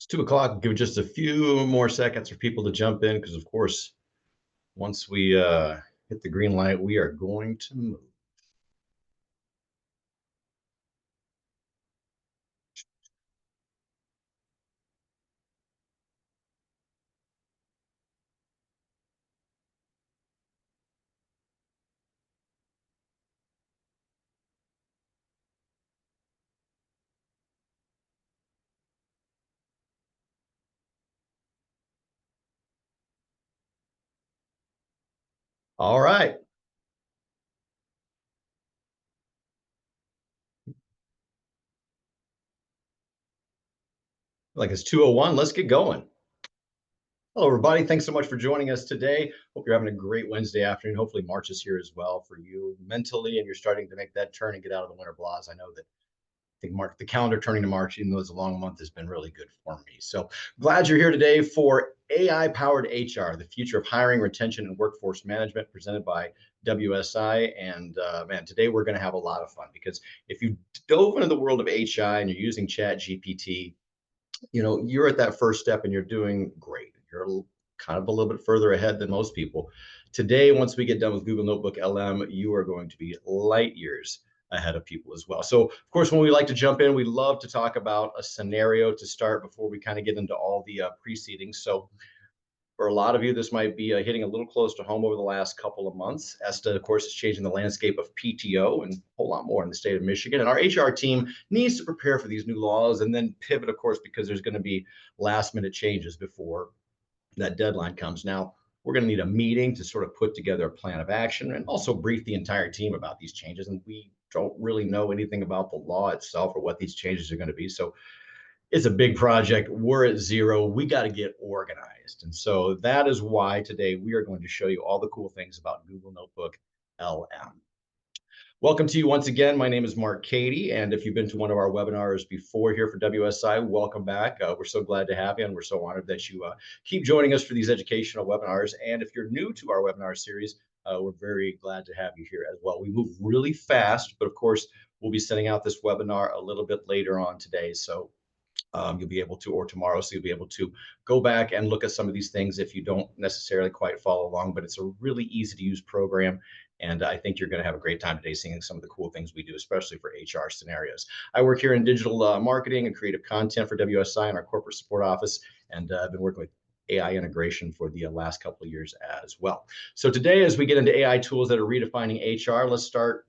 It's 2 o'clock. Give it just a few more seconds for people to jump in because, of course, once we hit the green light, we are going to move. All right. Like it's 2:01. Let's get going. Hello, everybody. Thanks so much for joining us today. Hope you're having a great Wednesday afternoon. Hopefully, March is here as well for you mentally, and you're starting to make that turn and get out of the winter blahs. I know that think March, the calendar turning to March, even though it's a long month, has been really good for me. So glad you're here today for AI powered HR, the future of hiring, retention, and workforce management, presented by WSI. And man, today we're going to have a lot of fun because if you dove into the world of HI and you're using Chat GPT, you're at that first step and you're doing great. You're kind of a little bit further ahead than most people. Today, once we get done with Google Notebook LM, you are going to be light years ahead of people as well. So, of course, when we like to jump in, we love to talk about a scenario to start before we kind of get into all the precedings. So, for a lot of you, this might be hitting a little close to home over the last couple of months. ESTA, of course, is changing the landscape of PTO and a whole lot more in the state of Michigan. And our HR team needs to prepare for these new laws and then pivot, of course, because there's going to be last minute changes before that deadline comes. Now, we're going to need a meeting to sort of put together a plan of action and also brief the entire team about these changes. And we don't really know anything about the law itself or what these changes are going to be. So it's a big project. We're at zero. We got to get organized. And so that is why today we are going to show you all the cool things about Google Notebook LM. Welcome to you once again. My name is Mark Cady, and if you've been to one of our webinars before here for WSI, welcome back. We're so glad to have you, and we're so honored that you keep joining us for these educational webinars. And if you're new to our webinar series, we're very glad to have you here as well. We move really fast, but of course, we'll be sending out this webinar a little bit later on today. So you'll be able to, or tomorrow, so you'll be able to go back and look at some of these things if you don't necessarily quite follow along, but it's a really easy to use program. And I think you're going to have a great time today seeing some of the cool things we do, especially for HR scenarios. I work here in digital marketing and creative content for WSI in our corporate support office, and I've been working with AI integration for the last couple of years as well. So today, as we get into AI tools that are redefining HR, let's start.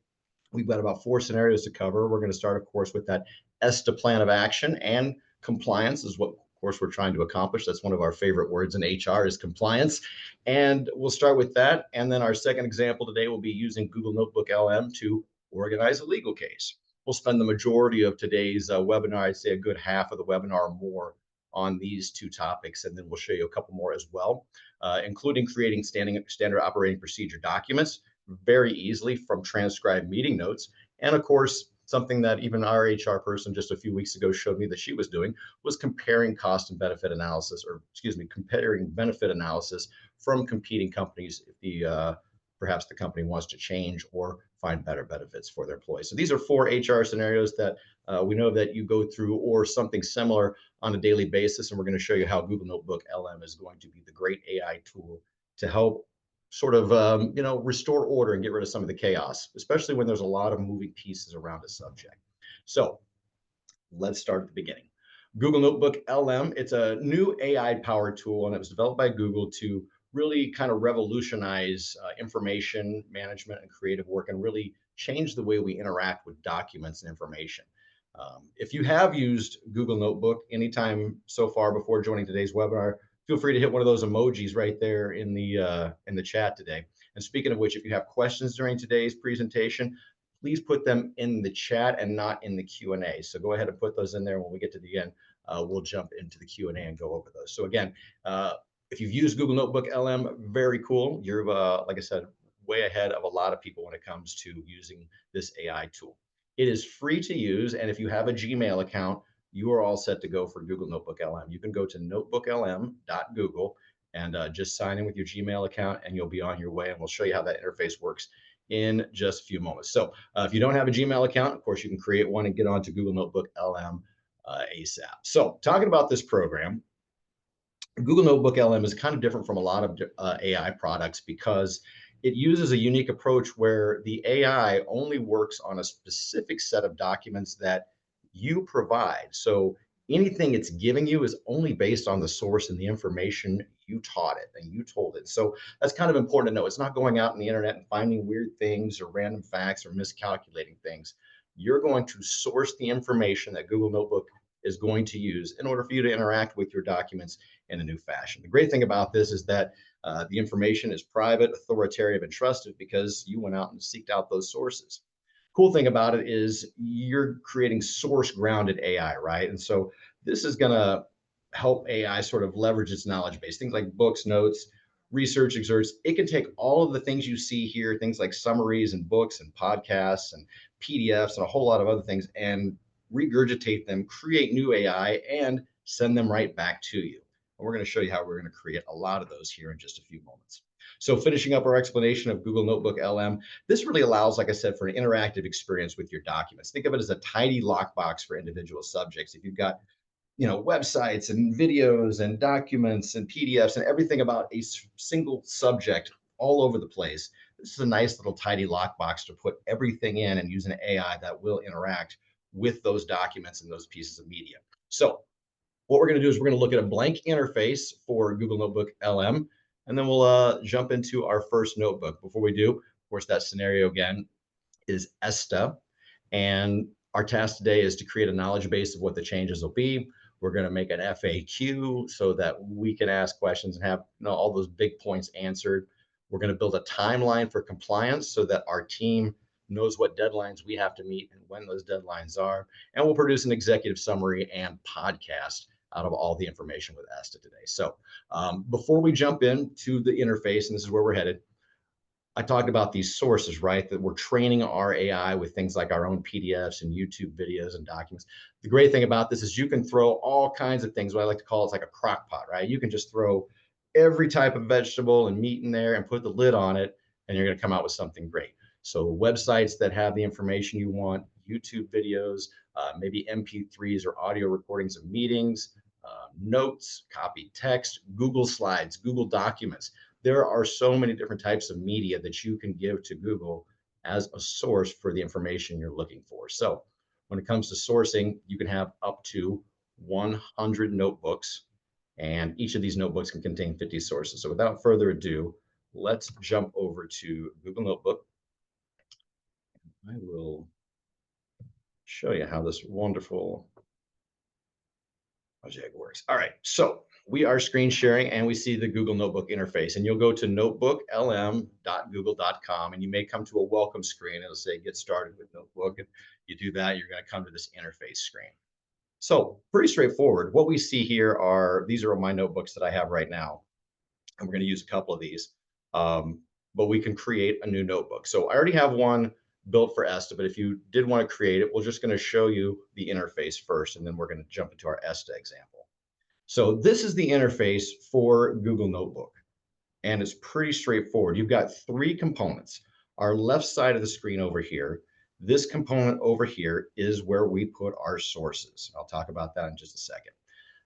We've got about 4 scenarios to cover. We're going to start, of course, with that ESTA plan of action, and compliance is what, of course, we're trying to accomplish. That's one of our favorite words in HR is compliance. And we'll start with that. And then our second example today will be using Google Notebook LM to organize a legal case. We'll spend the majority of today's webinar, I'd say a good half of the webinar or more, on these 2 topics. And then we'll show you a couple more as well, including creating standard operating procedure documents very easily from transcribed meeting notes. And of course, something that even our HR person just a few weeks ago showed me that she was doing was comparing cost and benefit analysis, or excuse me, comparing benefit analysis from competing companies if the perhaps the company wants to change or find better benefits for their employees. So these are 4 HR scenarios that we know that you go through or something similar on a daily basis. And we're going to show you how Google Notebook LM is going to be the great AI tool to help sort of restore order and get rid of some of the chaos, especially when there's a lot of moving pieces around a subject. So let's start at the beginning. Google Notebook LM, it's a new AI powered tool, and it was developed by Google to really kind of revolutionize information management and creative work and really change the way we interact with documents and information. If you have used Google Notebook anytime so far before joining today's webinar, feel free to hit one of those emojis right there in the chat today. And speaking of which, if you have questions during today's presentation, please put them in the chat and not in the Q&A. So go ahead and put those in there. When we get to the end, we'll jump into the Q&A and go over those. So again, if you've used Google Notebook LM, very cool. You're, like I said, way ahead of a lot of people when it comes to using this AI tool. It is free to use, and if you have a Gmail account, you are all set to go for Google Notebook LM. You can go to notebooklm.google and just sign in with your Gmail account, and you'll be on your way, and we'll show you how that interface works in just a few moments. So if you don't have a Gmail account, of course, you can create one and get onto Google Notebook LM ASAP. So talking about this program, Google Notebook LM is kind of different from a lot of AI products because it uses a unique approach where the AI only works on a specific set of documents that you provide. So anything it's giving you is only based on the source and the information you taught it and you told it. So that's kind of important to know. It's not going out on the internet and finding weird things or random facts or miscalculating things. You're going to source the information that Google Notebook is going to use in order for you to interact with your documents in a new fashion. The great thing about this is that the information is private, authoritative, and trusted because you went out and seeked out those sources. Cool thing about it is you're creating source grounded AI, right? And so this is going to help AI sort of leverage its knowledge base, things like books, notes, research exerts. It can take all of the things you see here, things like summaries and books and podcasts and PDFs and a whole lot of other things, and regurgitate them, create new AI, and send them right back to you. And we're going to show you how we're going to create a lot of those here in just a few moments. So finishing up our explanation of Google Notebook LM, this really allows, like I said, for an interactive experience with your documents. Think of it as a tidy lockbox for individual subjects. If you've got websites and videos and documents and PDFs and everything about a single subject all over the place, this is a nice little tidy lockbox to put everything in and use an AI that will interact with those documents and those pieces of media. So what we're going to do is we're going to look at a blank interface for Google Notebook LM, and then we'll jump into our first notebook. Before we do, of course, that scenario again is ESTA. And our task today is to create a knowledge base of what the changes will be. We're going to make an FAQ so that we can ask questions and have all those big points answered. We're going to build a timeline for compliance so that our team knows what deadlines we have to meet and when those deadlines are. And we'll produce an executive summary and podcast out of all the information with ESTA today. So before we jump into the interface, and this is where we're headed, I talked about these sources, right? That we're training our AI with things like our own PDFs and YouTube videos and documents. The great thing about this is you can throw all kinds of things, what I like to call it's like a crock pot, right? You can just throw every type of vegetable and meat in there and put the lid on it, and you're going to come out with something great. So websites that have the information you want, YouTube videos, maybe MP3s or audio recordings of meetings, notes, copied text, Google Slides, Google Documents. There are so many different types of media that you can give to Google as a source for the information you're looking for. So when it comes to sourcing, you can have up to 100 notebooks, and each of these notebooks can contain 50 sources. So without further ado, let's jump over to Google Notebook. I will show you how this wonderful project works. All right, so we are screen sharing and we see the Google Notebook interface, and you'll go to notebooklm.google.com and you may come to a welcome screen. It'll say get started with Notebook. And you do that, you're going to come to this interface screen. So pretty straightforward. What we see here are, these are my notebooks that I have right now. And we're going to use a couple of these, but we can create a new notebook. So I already have one built for ESTA, but if you did want to create it, we're just going to show you the interface first, and then we're going to jump into our ESTA example. So this is the interface for Google Notebook, and it's pretty straightforward. You've got three components. Our left side of the screen over here, this component over here is where we put our sources. I'll talk about that in just a second.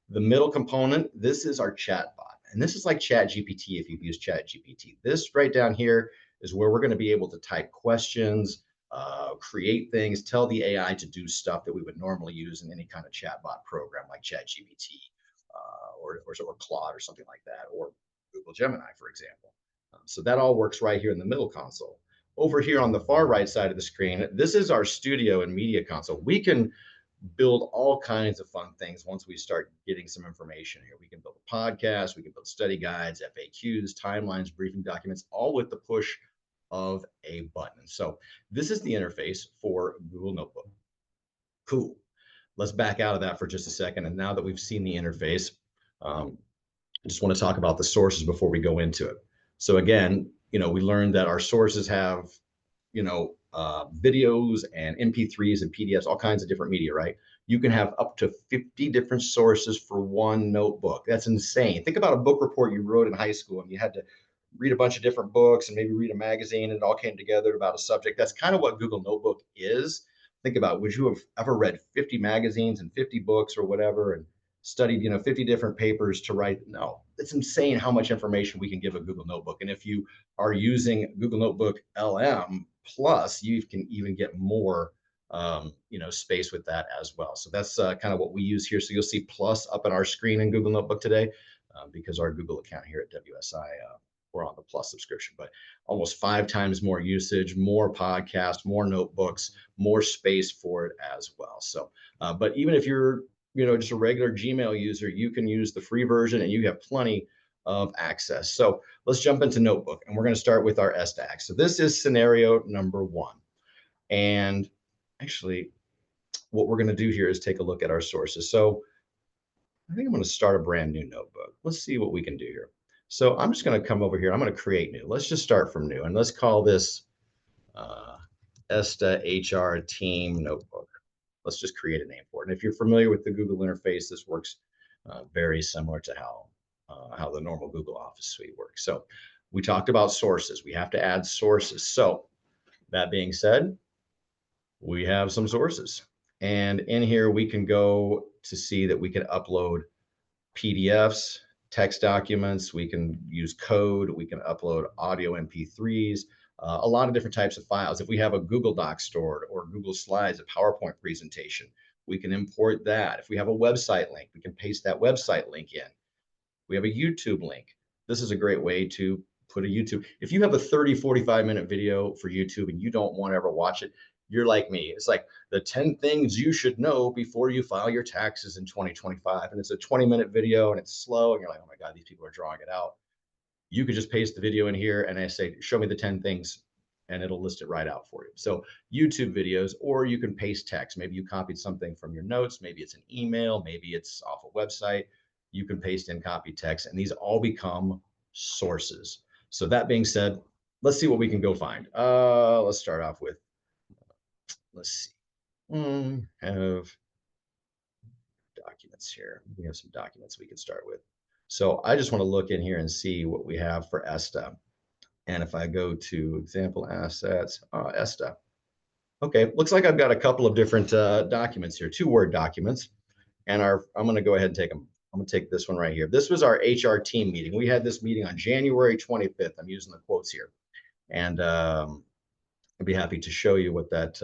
The middle component, this is our chat bot. And this is like ChatGPT if you've used ChatGPT. This right down here is where we're going to be able to type questions, create things, tell the AI to do stuff that we would normally use in any kind of chatbot program like ChatGPT or Claude or something like that, or Google Gemini, for example. So that all works right here in the middle console. Over here on the far right side of the screen, this is our studio and media console. We can build all kinds of fun things once we start getting some information here. We can build a podcast, we can build study guides, FAQs, timelines, briefing documents, all with the push of a button. So this is the interface for Google Notebook. Cool. Let's back out of that for just a second. And now that we've seen the interface, I just want to talk about the sources before we go into it. So again, we learned that our sources have, videos and MP3s and PDFs, all kinds of different media, right? You can have up to 50 different sources for one notebook. That's insane. Think about a book report you wrote in high school and you had to read a bunch of different books and maybe read a magazine and it all came together about a subject. That's kind of what Google Notebook is, Think about, would you have ever read 50 magazines and 50 books or whatever and studied, 50 different papers to write? No, it's insane how much information we can give a Google Notebook. And if you are using Google Notebook LM Plus, you can even get more space with that as well. So that's kind of what we use here. So you'll see plus up on our screen in Google Notebook today because our Google account here at WSI, we're on the plus subscription, but almost 5 times more usage, more podcasts, more notebooks, more space for it as well. So, but even if you're, just a regular Gmail user, you can use the free version and you have plenty of access. So let's jump into Notebook, and we're going to start with our ESTA. So this is scenario number 1. And actually, what we're going to do here is take a look at our sources. So I think I'm going to start a brand new notebook. Let's see what we can do here. So I'm just going to come over here. I'm going to create new. Let's just start from new, and let's call this ESTA HR Team Notebook. Let's just create a name for it. And if you're familiar with the Google interface, this works very similar to how the normal Google Office suite works. So we talked about sources. We have to add sources. So that being said, we have some sources. And in here, we can go to see that we can upload PDFs, text documents, we can use code, we can upload audio MP3s, a lot of different types of files. If we have a Google Doc stored or Google Slides, a PowerPoint presentation, we can import that. If we have a website link, we can paste that website link in. We have a YouTube link. This is a great way to put a YouTube. If you have a 30, 45-minute video for YouTube and you don't want to ever watch it, you're like me. It's like the 10 things you should know before you file your taxes in 2025. And it's a 20-minute video and it's slow. And you're like, oh my God, these people are drawing it out. You could just paste the video in here and I say, show me the 10 things, and it'll list it right out for you. So YouTube videos, or you can paste text. Maybe you copied something from your notes. Maybe it's an email. Maybe it's off a website. You can paste in copy text, and these all become sources. So that being said, let's see what we can go find. Let's start off with, let's see. Have documents here. We have some documents we can start with. So I just want to look in here and see what we have for ESTA. And if I go to example assets, ESTA. Okay, looks like I've got a couple of different documents here, 2 Word documents. And I'm going to go ahead and take them. I'm going to take this one right here. This was our HR team meeting. We had this meeting on January 25th. I'm using the quotes here. And I'd be happy to show you what that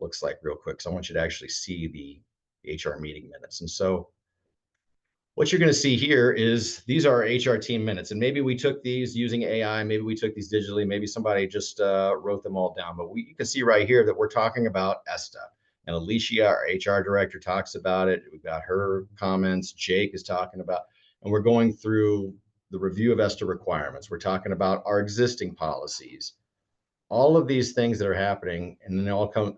looks like real quick. So I want you to actually see the HR meeting minutes. And so what you're going to see here is these are our HR team minutes. And maybe we took these using AI. Maybe we took these digitally. Maybe somebody just wrote them all down. But you can see right here that we're talking about ESTA. And Alicia, our HR director, talks about it. We've got her comments. Jake is talking about, and we're going through the review of ESTA requirements. We're talking about our existing policies, all of these things that are happening, and then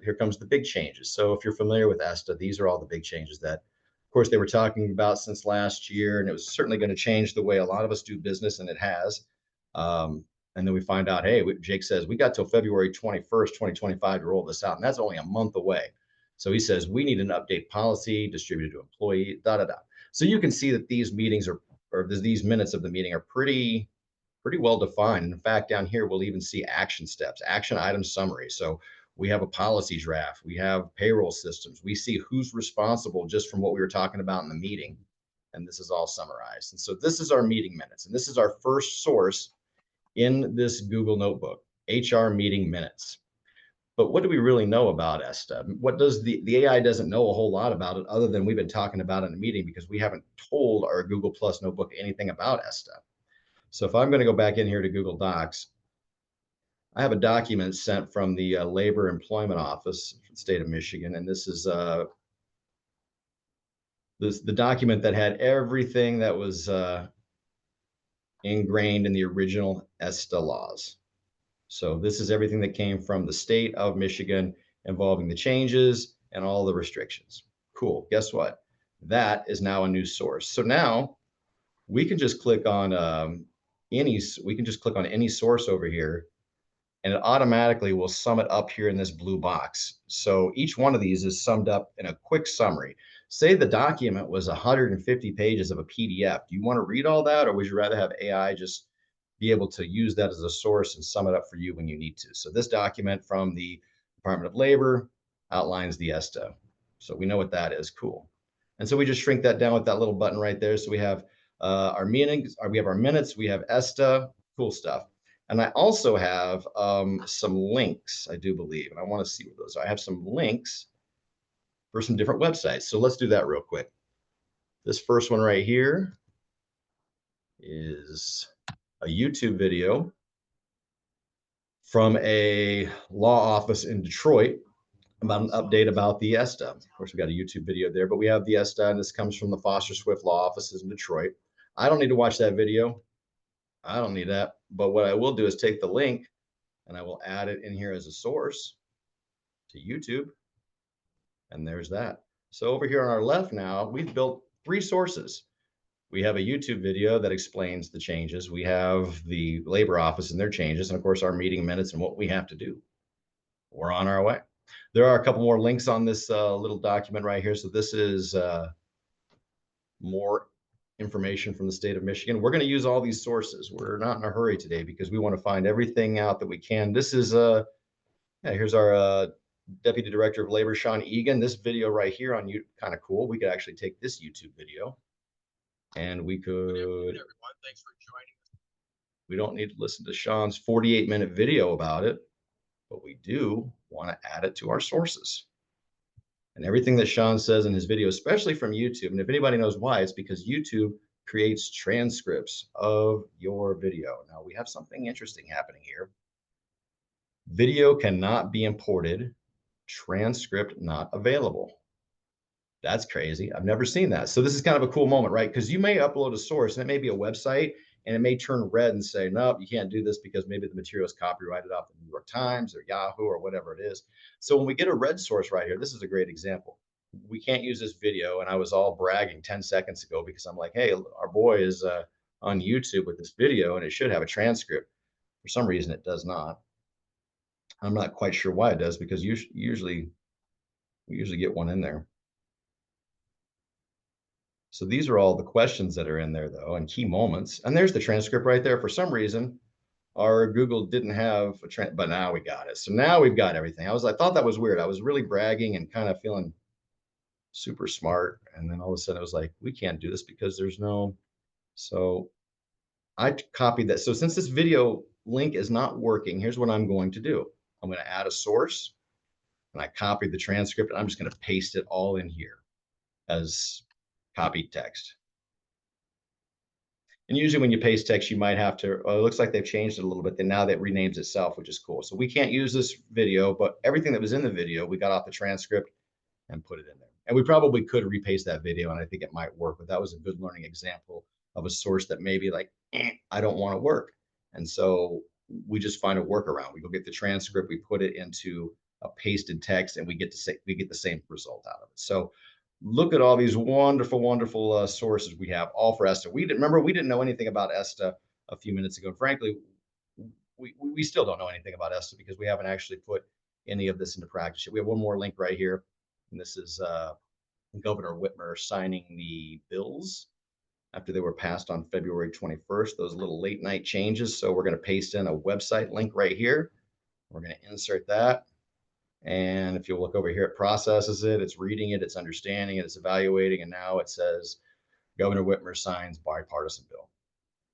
here comes the big changes. So if you're familiar with ESTA, these are all the big changes that, of course, they were talking about since last year, and it was certainly going to change the way a lot of us do business, and it has. And then we find out, hey, Jake says, we got till February 21st, 2025 to roll this out, and that's only a month away. So he says, we need an update policy distributed to employee, So you can see that these meetings these minutes of the meeting are pretty well defined. In fact, down here, we'll even see action steps, action item summary. So we have a policy draft, we have payroll systems, we see who's responsible just from what we were talking about in the meeting. And this is all summarized. And so this is our meeting minutes. And this is our first source in this Google Notebook, HR meeting minutes. But what do we really know about ESTA? What does the AI doesn't know a whole lot about it, other than we've been talking about it in a meeting, because we haven't told our Google Plus Notebook anything about ESTA. So if I'm going to go back in here to Google Docs, I have a document sent from the Labor Employment Office for the state of Michigan, and this is the document that had everything that was ingrained in the original ESTA laws. So this is everything that came from the state of Michigan involving the changes and all the restrictions. Cool. Guess what? That is now a new source. So now we can just click on any source over here, and it automatically will sum it up here in this blue box. So each one of these is summed up in a quick summary. Say the document was 150 pages of a PDF. Do you want to read all that, or would you rather have AI just be able to use that as a source and sum it up for you when you need to? So this document from the Department of Labor, outlines the ESTA. So we know what that is. Cool. And so we just shrink that down with that little button right there. So we have our meetings, we have our minutes, we have ESTA, cool stuff. And I also have some links, I do believe, and I want to see what those are. I have some links for some different websites. So let's do that real quick. This first one right here is a YouTube video from a law office in Detroit about an update about the ESTA. Of course, we got a YouTube video there, but we have the ESTA, and this comes from the Foster Swift law offices in Detroit. I don't need to watch that video. I don't need that. But what I will do is take the link and I will add it in here as a source to YouTube. And there's that. So over here on our left now, we've built 3 sources. We have a YouTube video that explains the changes. We have the labor office and their changes, and of course our meeting minutes and what we have to do. We're on our way. There are a couple more links on this little document right here. So this is more information from the state of Michigan. We're going to use all these sources. We're not in a hurry today because we want to find everything out that we can. This is here's our Deputy Director of Labor, Sean Egan. This video right here on YouTube, kind of cool. We could actually take this YouTube video and we could. Good afternoon, everyone. Thanks for joining us. We don't need to listen to Sean's 48-minute video about it, but we do want to add it to our sources. And everything that Sean says in his video, especially from YouTube, and if anybody knows why, it's because YouTube creates transcripts of your video. Now, we have something interesting happening here. Video cannot be imported, transcript not available. That's crazy. I've never seen that. So this is kind of a cool moment, right? Because you may upload a source and it may be a website and it may turn red and say, nope, you can't do this because maybe the material is copyrighted off the New York Times or Yahoo or whatever it is. So when we get a red source right here, this is a great example. We can't use this video. And I was all bragging 10 seconds ago because I'm like, hey, our boy is on YouTube with this video and it should have a transcript. For some reason, it does not. I'm not quite sure why it does because we usually get one in there. So these are all the questions that are in there though, and key moments. And there's the transcript right there. For some reason, our Google didn't have but now we got it. So now we've got everything. I thought that was weird. I was really bragging and kind of feeling super smart. And then all of a sudden I was like, we can't do this because there's no, so I copied that. So since this video link is not working, here's what I'm going to do. I'm going to add a source and I copied the transcript and I'm just going to paste it all in here as copied text. And usually when you paste text, you might have to, it looks like they've changed it a little bit. Then now that renames itself, which is cool. So we can't use this video, but everything that was in the video, we got off the transcript and put it in there. And we probably could repaste that video and I think it might work, but that was a good learning example of a source that maybe like, I don't want to work. And so we just find a workaround. We go get the transcript, we put it into a pasted text and we get the same result out of it. So look at all these wonderful, wonderful sources we have, all for ESTA. We didn't know anything about ESTA a few minutes ago. Frankly, we still don't know anything about ESTA because we haven't actually put any of this into practice yet. We have one more link right here, and this is Governor Whitmer signing the bills after they were passed on February 21st, those little late night changes. So we're going to paste in a website link right here. We're going to insert that. And if you look over here, it processes it, it's reading it, it's understanding it, it's evaluating, and now it says Governor Whitmer signs bipartisan bill.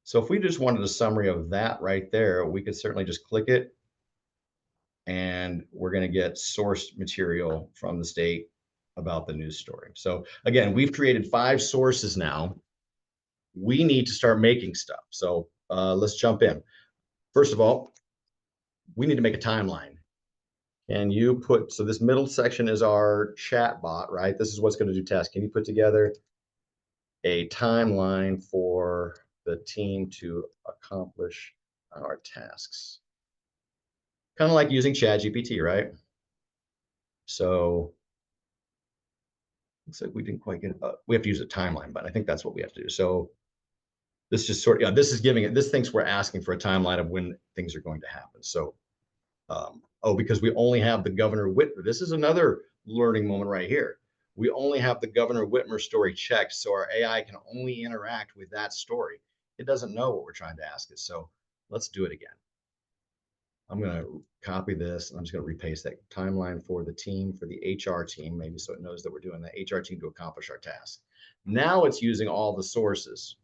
So if we just wanted a summary of that right there, we could certainly just click it and we're going to get source material from the state about the news story. So again, we've created 5 sources now. We need to start making stuff. So let's jump in. First of all, we need to make a timeline. And you put, so this middle section is our chat bot, right? This is what's going to do tasks. Can you put together a timeline for the team to accomplish our tasks? Kind of like using ChatGPT, right? So looks like we didn't quite get it. We have to use a timeline, but I think that's what we have to do. So this just sort of, yeah, this is giving it, this thinks we're asking for a timeline of when things are going to happen. So because we only have the Governor Whitmer. This is another learning moment right here. We only have the Governor Whitmer story checked, so our AI can only interact with that story. It doesn't know what we're trying to ask it. So let's do it again. I'm going to copy this and I'm just going to repaste that timeline for the team, for the HR team, maybe so it knows that we're doing the HR team to accomplish our task. Now it's using all the sources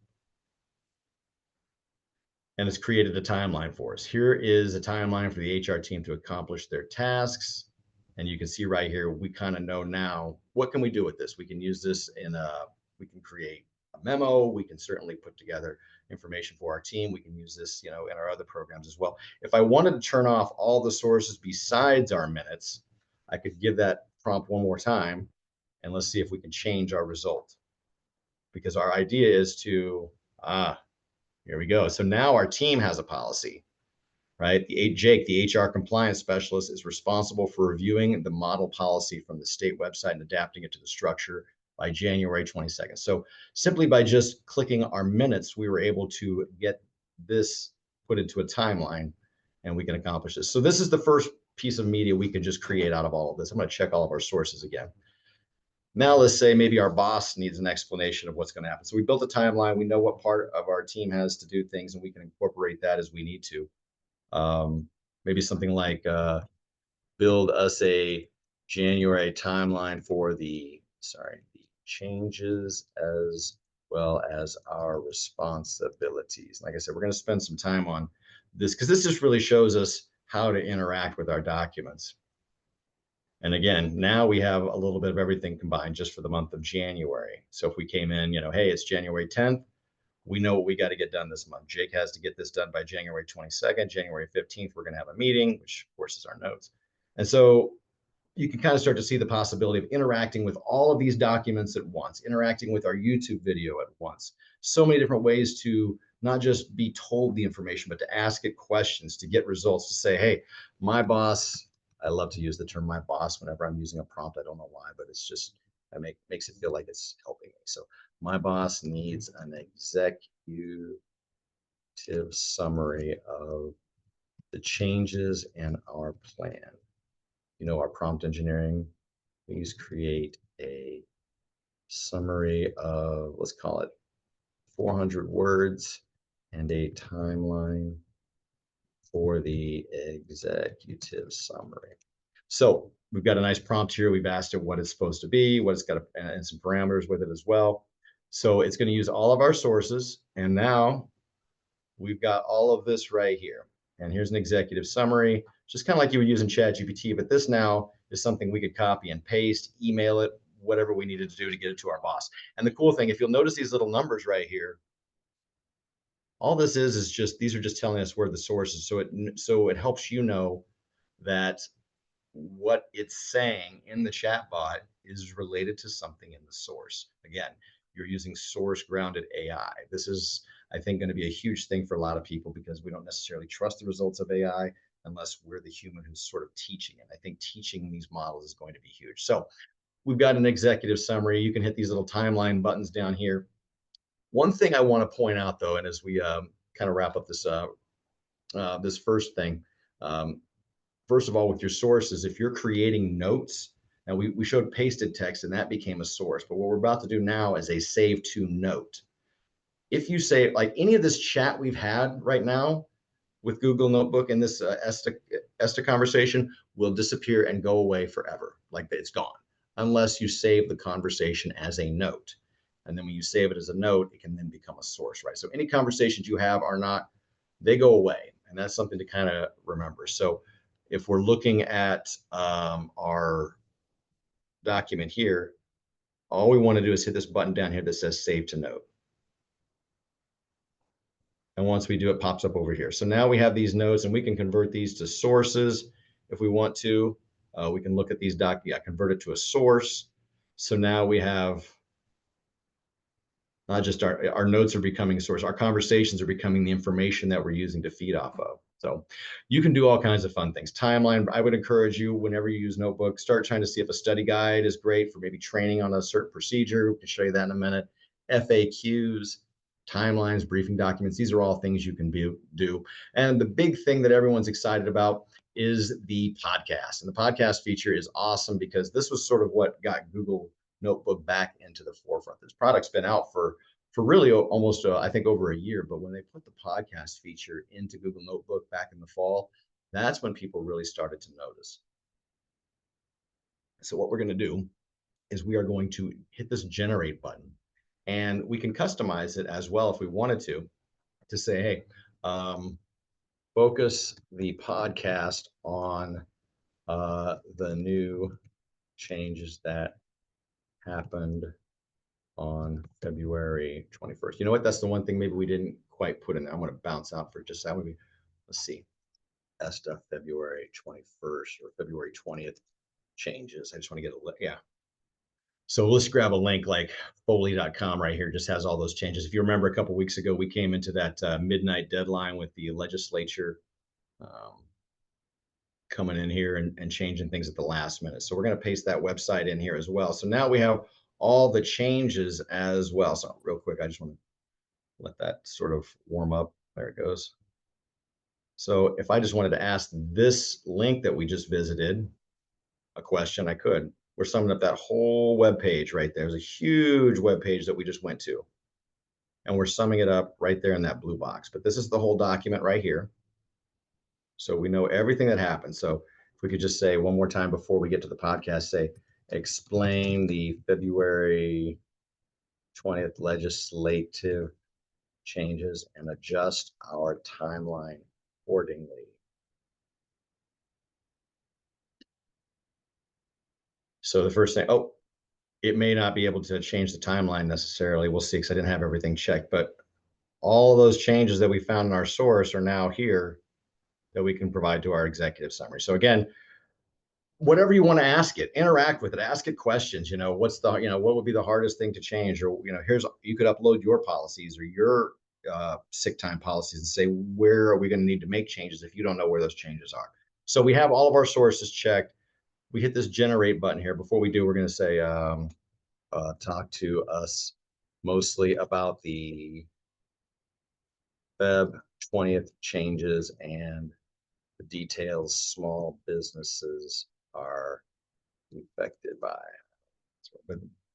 and it's created a timeline for us. Here is a timeline for the HR team to accomplish their tasks. And you can see right here, we kind of know now, what can we do with this? We can use this we can create a memo. We can certainly put together information for our team. We can use this, in our other programs as well. If I wanted to turn off all the sources besides our minutes, I could give that prompt one more time and let's see if we can change our result. Because our idea is to, here we go. So now our team has a policy, right? Jake, the HR compliance specialist, is responsible for reviewing the model policy from the state website and adapting it to the structure by January 22nd. So simply by just clicking our minutes, we were able to get this put into a timeline and we can accomplish this. So this is the first piece of media we could just create out of all of this. I'm going to check all of our sources again. Now let's say maybe our boss needs an explanation of what's going to happen. So we built a timeline. We know what part of our team has to do things, and we can incorporate that as we need to. Maybe something like build us a January timeline for the changes as well as our responsibilities. Like I said, we're going to spend some time on this because this just really shows us how to interact with our documents. And again, now we have a little bit of everything combined just for the month of January. So if we came in, hey, it's January 10th, we know what we got to get done this month. Jake has to get this done by January 22nd. January 15th, we're going to have a meeting, which of course is our notes. And so you can kind of start to see the possibility of interacting with all of these documents at once, interacting with our YouTube video at once. So many different ways to not just be told the information, but to ask it questions, to get results, to say, hey, my boss, I love to use the term my boss whenever I'm using a prompt. I don't know why, but it's just, makes it feel like it's helping me. So my boss needs an executive summary of the changes in our plan. Our prompt engineering, please create a summary of, let's call it 400 words and a timeline for the executive summary. So we've got a nice prompt here. We've asked it what it's supposed to be, what it's got, and some parameters with it as well. So it's going to use all of our sources. And now we've got all of this right here. And here's an executive summary, just kind of like you would use in ChatGPT, but this now is something we could copy and paste, email it, whatever we needed to do to get it to our boss. And the cool thing, if you'll notice these little numbers right here, all this is just, these are just telling us where the source is. So it helps you know that what it's saying in the chatbot is related to something in the source. Again, you're using source grounded AI. This is, I think, going to be a huge thing for a lot of people because we don't necessarily trust the results of AI unless we're the human who's sort of teaching it. I think teaching these models is going to be huge. So we've got an executive summary. You can hit these little timeline buttons down here. One thing I want to point out, though, and as we kind of wrap up this this first thing, first of all, with your sources, if you're creating notes, now we showed pasted text and that became a source, but what we're about to do now is a save to note. If you say, like any of this chat we've had right now with Google Notebook and this ESTA conversation will disappear and go away forever, like it's gone, unless you save the conversation as a note. And then when you save it as a note, it can then become a source, right? So any conversations you have are not, they go away. And that's something to kind of remember. So if we're looking at our document here, all we want to do is hit this button down here that says save to note. And once we do, it pops up over here. So now we have these notes and we can convert these to sources if we want to. We can look at these convert it to a source. So now we have not just our notes are becoming a source, our conversations are becoming the information that we're using to feed off of. So you can do all kinds of fun things. Timeline, I would encourage you, whenever you use Notebook, start trying to see if a study guide is great for maybe training on a certain procedure. We can show you that in a minute. FAQs, timelines, briefing documents, these are all things you can do. And the big thing that everyone's excited about is the podcast. And the podcast feature is awesome because this was sort of what got Google Notebook back into the forefront. This product's been out for really almost, I think, over a year. But when they put the podcast feature into Google Notebook back in the fall, That's when people really started to notice. So what we're going to do is we are going to hit this generate button, and we can customize it as well if we wanted to say, hey, um, focus the podcast on the new changes that happened on February 21st. You know what? That's the one thing maybe we didn't quite put in there. I'm going to bounce out for just a second. Let's see. ESTA February 21st or February 20th changes. I just want to get yeah. So let's grab a link like foley.com right here. Just has all those changes. If you remember a couple of weeks ago, we came into that midnight deadline with the legislature um, coming in here and changing things at the last minute. So we're going to paste that website in here as well. So now we have all the changes as well. So real quick, I just want to let that sort of warm up. There it goes. So if I just wanted to ask this link that we just visited a question, I could. We're summing up that whole web page right there. There's a huge web page that we just went to, and we're summing it up right there in that blue box. But this is the whole document right here. So we know everything that happened. So if we could just say one more time before we get to the podcast, say, explain the February 20th legislative changes and adjust our timeline accordingly. So the first thing, oh, it may not be able to change the timeline necessarily. We'll see, because I didn't have everything checked, but all of those changes that we found in our source are now here that we can provide to our executive summary. So again, whatever you want to ask it, interact with it, ask it questions. What would be the hardest thing to change? Or, you could upload your policies or your sick time policies and say, where are we going to need to make changes if you don't know where those changes are? So we have all of our sources checked. We hit this generate button here. Before we do, we're going to say, talk to us mostly about the Feb 20th changes and the details small businesses are affected by.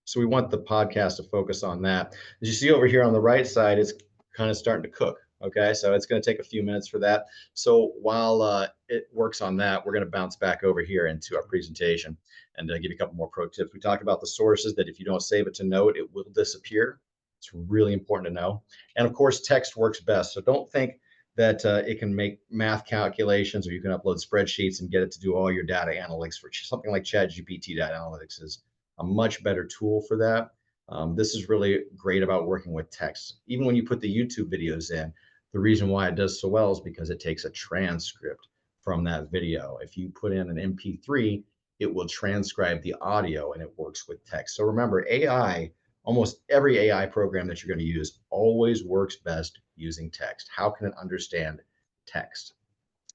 So we want the podcast to focus on that. As you see over here on the right side, it's kind of starting to cook. Okay, so it's going to take a few minutes for that. So while it works on that, we're going to bounce back over here into our presentation and give you a couple more pro tips. We talked about the sources that if you don't save it to note, it will disappear. It's really important to know. And of course, text works best. So don't think that it can make math calculations or you can upload spreadsheets and get it to do all your data analytics. For something like ChatGPT data analytics is a much better tool for that. This is really great about working with text. Even when you put the YouTube videos in, the reason why it does so well is because it takes a transcript from that video. If you put in an MP3, it will transcribe the audio and it works with text. So remember, almost every AI program that you're going to use always works best using text. How can it understand text?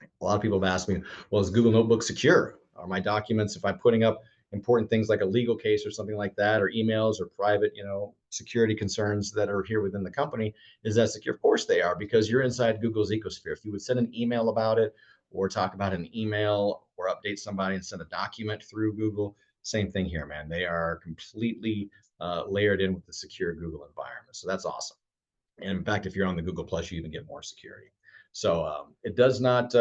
A lot of people have asked me, well, is Google Notebook secure? Are my documents, if I'm putting up important things like a legal case or something like that, or emails or private, security concerns that are here within the company, is that secure? Of course they are, because you're inside Google's ecosphere. If you would send an email about it or talk about an email or update somebody and send a document through Google, same thing here, man. They are completely layered in with the secure Google environment. So that's awesome. And in fact, if you're on the Google Plus, you even get more security. So it does not,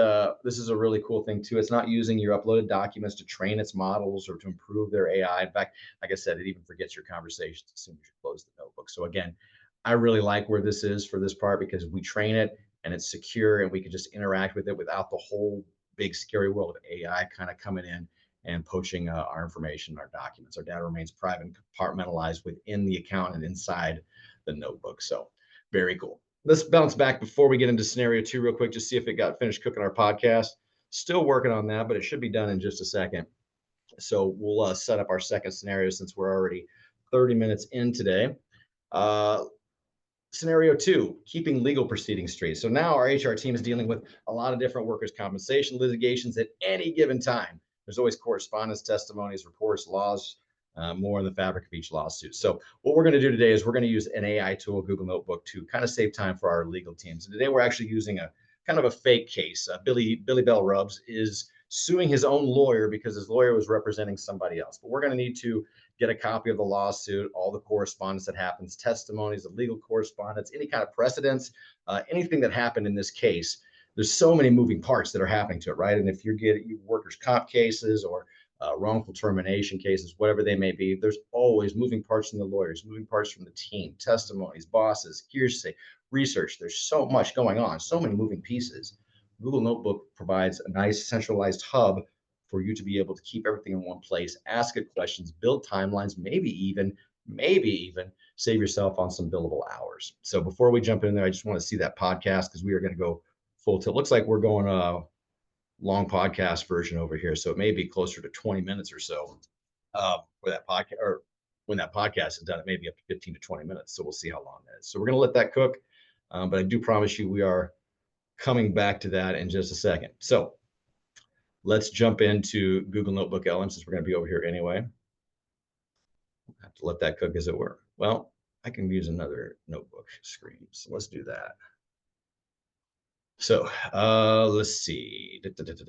this is a really cool thing too. It's not using your uploaded documents to train its models or to improve their AI. In fact, like I said, it even forgets your conversations as soon as you close the notebook. So again, I really like where this is for this part, because we train it and it's secure and we can just interact with it without the whole big scary world of AI kind of coming in and poaching our information, our documents. Our data remains private and compartmentalized within the account and inside the notebook. So very cool. Let's bounce back before we get into scenario 2 real quick, just see if it got finished cooking our podcast. Still working on that, but it should be done in just a second. So we'll set up our second scenario since we're already 30 minutes in today. Scenario 2, keeping legal proceedings straight. So now our HR team is dealing with a lot of different workers' compensation litigations at any given time. There's always correspondence, testimonies, reports, laws, more in the fabric of each lawsuit. So what we're going to do today is we're going to use an AI tool, Google Notebook, to kind of save time for our legal teams. And today we're actually using a kind of a fake case. Billy Bell Rubs is suing his own lawyer because his lawyer was representing somebody else. But we're going to need to get a copy of the lawsuit, all the correspondence that happens, testimonies, the legal correspondence, any kind of precedents, anything that happened in this case there's so many moving parts that are happening to it, right? And if you're getting workers' comp cases or wrongful termination cases, whatever they may be, there's always moving parts from the lawyers, moving parts from the team, testimonies, bosses, hearsay, research. There's so much going on, so many moving pieces. Google Notebook provides a nice centralized hub for you to be able to keep everything in one place, ask it questions, build timelines, maybe even save yourself on some billable hours. So before we jump in there, I just want to see that podcast because we are going to go full tilt. Looks like we're going long podcast version over here. So it may be closer to 20 minutes or so for that podcast, or when that podcast is done, it may be up to 15 to 20 minutes. So we'll see how long that is. So we're going to let that cook. But I do promise you, we are coming back to that in just a second. So let's jump into Google Notebook LM since we're going to be over here anyway. I have to let that cook, as it were. Well, I can use another notebook screen. So let's do that. So let's see,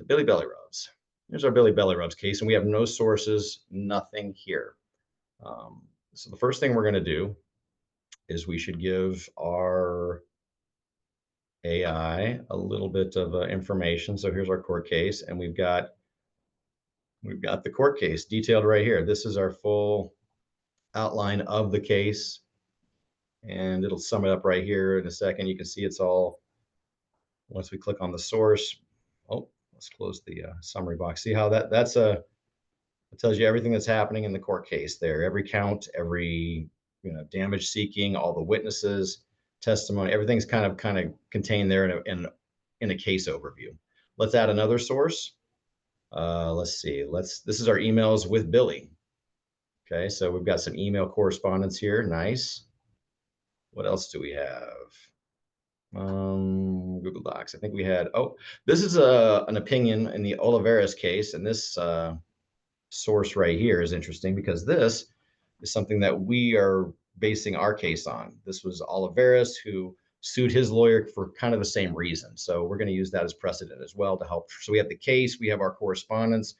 Billy Belly Rubs. Here's our Billy Belly Rubs case, and we have no sources, nothing here. So the first thing we're going to do is we should give our AI a little bit of information. So here's our court case, and we've got the court case detailed right here. This is our full outline of the case, and it'll sum it up right here in a second. You can see it's all, once we click on the source. Oh, let's close the summary box. See how it tells you everything that's happening in the court case there, every count, every damage seeking, all the witnesses, testimony, everything's kind of contained there in a case overview. Let's add another source. Let's see. This is our emails with Billy. Okay, so we've got some email correspondence here. Nice. What else do we have? Google Docs. I think we had, this is an opinion in the Oliveras case, and this source right here is interesting because this is something that we are basing our case on. This was Oliveras who sued his lawyer for kind of the same reason. So we're going to use that as precedent as well to help. So we have the case, we have our correspondence.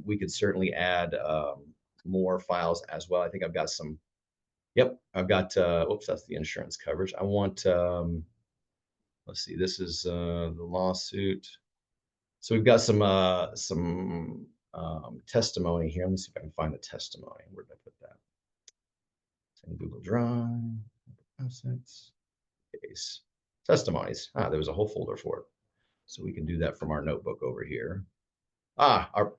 We could certainly add more files as well. I think I've got some, I've got, oops, that's the insurance coverage. I want, let's see, this is the lawsuit. So we've got some testimony here. Let me see if I can find the testimony. Where did I put that? It's in Google Drive. Assets. Case. Testimonies. There was a whole folder for it. So we can do that from our notebook over here. Our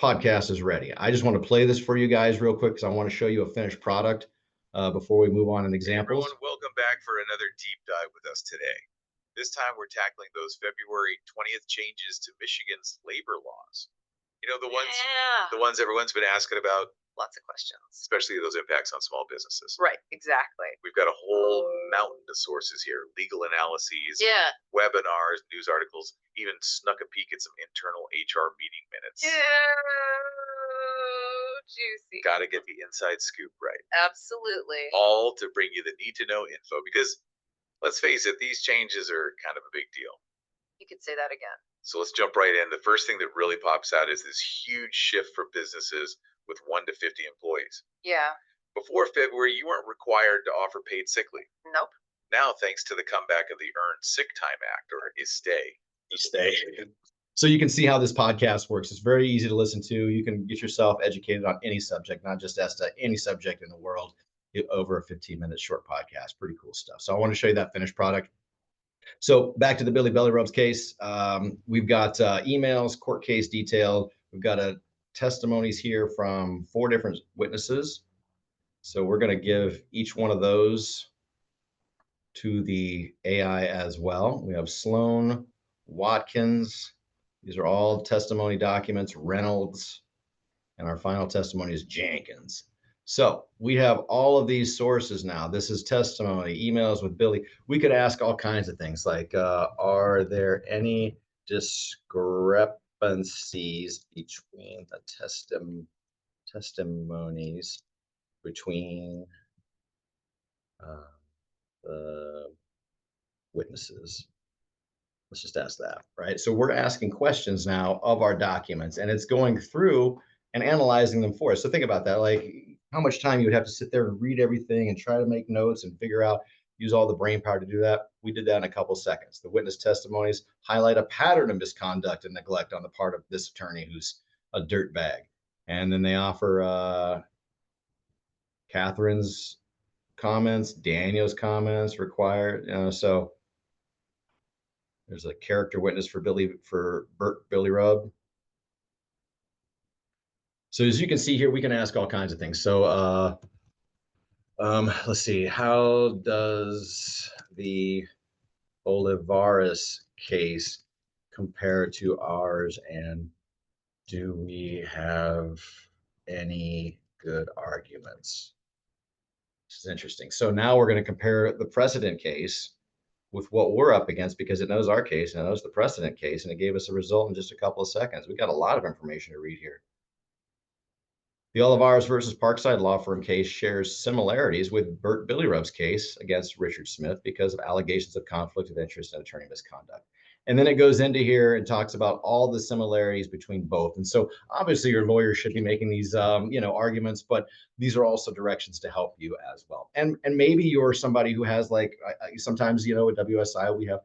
podcast is ready. I just want to play this for you guys real quick because I want to show you a finished product before we move on in examples. Everyone, welcome back for another deep dive with us today. This time we're tackling those February 20th changes to Michigan's labor laws. You know, the ones everyone's been asking about. Lots of questions. Especially those impacts on small businesses. Right, exactly. We've got a whole mountain of sources here. Legal analyses, webinars, news articles, even snuck a peek at some internal HR meeting minutes. Juicy. Got to get the inside scoop right. Absolutely. All to bring you the need-to-know info because, let's face it, these changes are kind of a big deal. You could say that again. So let's jump right in. The first thing that really pops out is this huge shift for businesses with 1 to 50 employees. Yeah. Before February, you weren't required to offer paid sick leave. Nope. Now, thanks to the comeback of the Earned Sick Time Act, or ESTA. So you can see how this podcast works. It's very easy to listen to. You can get yourself educated on any subject, not just ESTA, any subject in the world, over a 15-minute short podcast. Pretty cool stuff. So I want to show you that finished product. So back to the Billy Belly Rubs case. We've got emails, court case detailed. We've got testimonies here from 4 different witnesses. So we're going to give each one of those to the AI as well. We have Sloan, Watkins. These are all testimony documents, Reynolds, and our final testimony is Jenkins. So we have all of these sources now. This is testimony, emails with Billy. We could ask all kinds of things like, are there any discrepancies between the testimonies between the witnesses? Let's just ask that, right? So we're asking questions now of our documents, and it's going through and analyzing them for us. So think about that, like how much time you would have to sit there and read everything and try to make notes and figure out, use all the brain power to do that. We did that in a couple seconds. The witness testimonies highlight a pattern of misconduct and neglect on the part of this attorney who's a dirtbag. And then they offer Catherine's comments, Daniel's comments required. So there's a character witness for Billy Rubb. So as you can see here, we can ask all kinds of things. So let's see, how does the Olivares case compare to ours, and do we have any good arguments? This is interesting. So now we're going to compare the precedent case with what we're up against, because it knows our case and it knows the precedent case, and it gave us a result in just a couple of seconds. We got a lot of information to read here. The Olivares versus Parkside law firm case shares similarities with Billy Rubb's case against Richard Smith because of allegations of conflict of interest and attorney misconduct. And then it goes into here and talks about all the similarities between both. And so obviously your lawyer should be making these arguments, but these are also directions to help you as well. And maybe you're somebody who has, like, sometimes, at WSI, we have